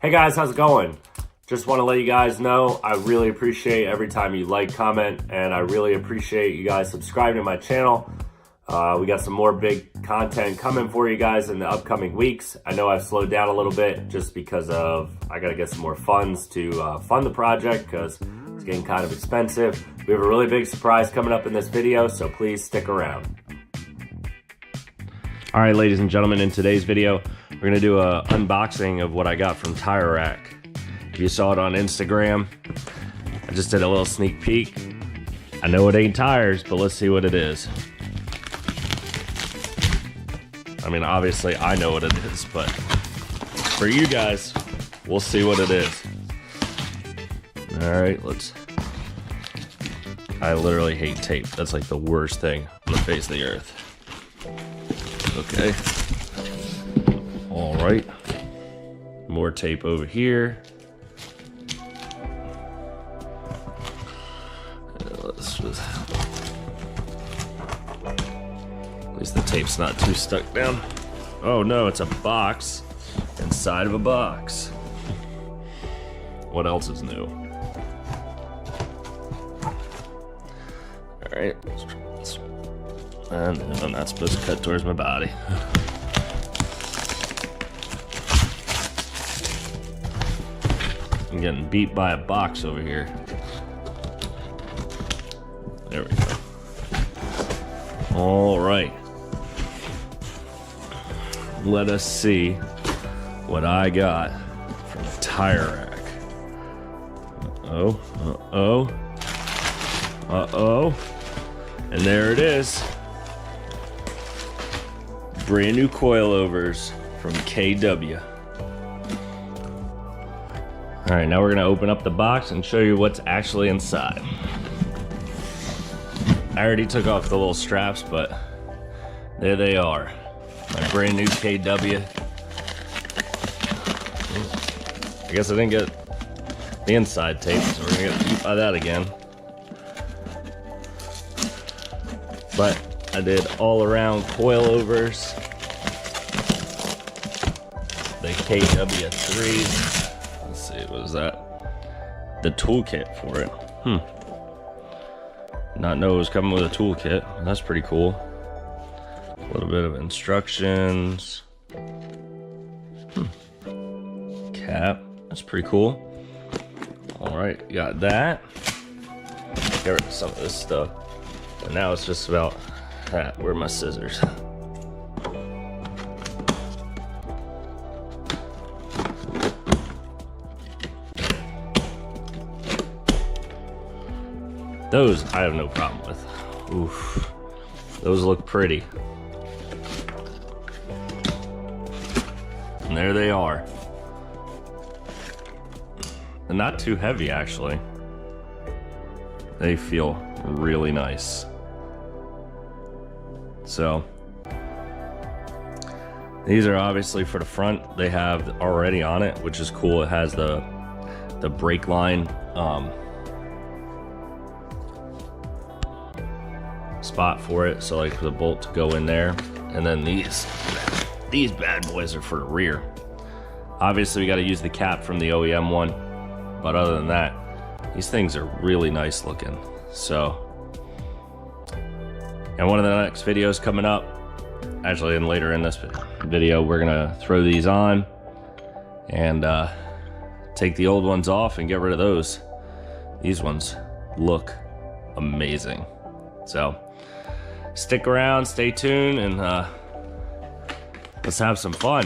Hey guys, how's it going? Just want to let you guys know I really appreciate every time you like, comment, and I really appreciate you guys subscribing to my channel. We got some more big content coming for you guys in the upcoming weeks. I know I've slowed down a little bit just because of I gotta get some more funds to fund the project because it's getting kind of expensive. We have a really big surprise coming up in this video, so please stick around. All right, ladies and gentlemen, in today's video, we're gonna do a unboxing of what I got from TIRERACK. If you saw it on Instagram, I just did a little sneak peek. I know it ain't tires, but let's see what it is. I mean, obviously I know what it is, but for you guys, we'll see what it is. All right, I literally hate tape. That's like the worst thing on the face of the earth. Okay. All right. More tape over here. At least the tape's not too stuck down. Oh no, it's a box inside of a box. What else is new? All right. And I'm not supposed to cut towards my body. I'm getting beat by a box over here. There we go. All right. Let us see what I got from TIRERACK. Uh-oh. And there it is. Brand new coilovers from KW. All right, now we're gonna open up the box and show you what's actually inside. I already took off the little straps, but there they are. My brand new KW. I guess I didn't get the inside tape, so we're gonna get beat by that again. But I did all around coilovers. The KW3s. Let's see, what is that? The toolkit for it. Not know it was coming with a toolkit. That's pretty cool. A little bit of instructions. Cap. That's pretty cool. All right, got that. Get rid of some of this stuff. And now it's just about that. Where are my scissors? Those I have no problem with. Oof. Those look pretty. And there they are. They're not too heavy, actually. They feel really nice. So, these are obviously for the front. They have already on it, which is cool. It has the brake line spot for it, so like the bolt to go in there. And then these bad boys are for the rear. Obviously we got to use the cap from the OEM one, but other than that, these things are really nice looking. So, and one of the next videos coming up, actually, and later in this video, we're gonna throw these on and take the old ones off and get rid of those. These ones look amazing. So stick around, stay tuned, and let's have some fun.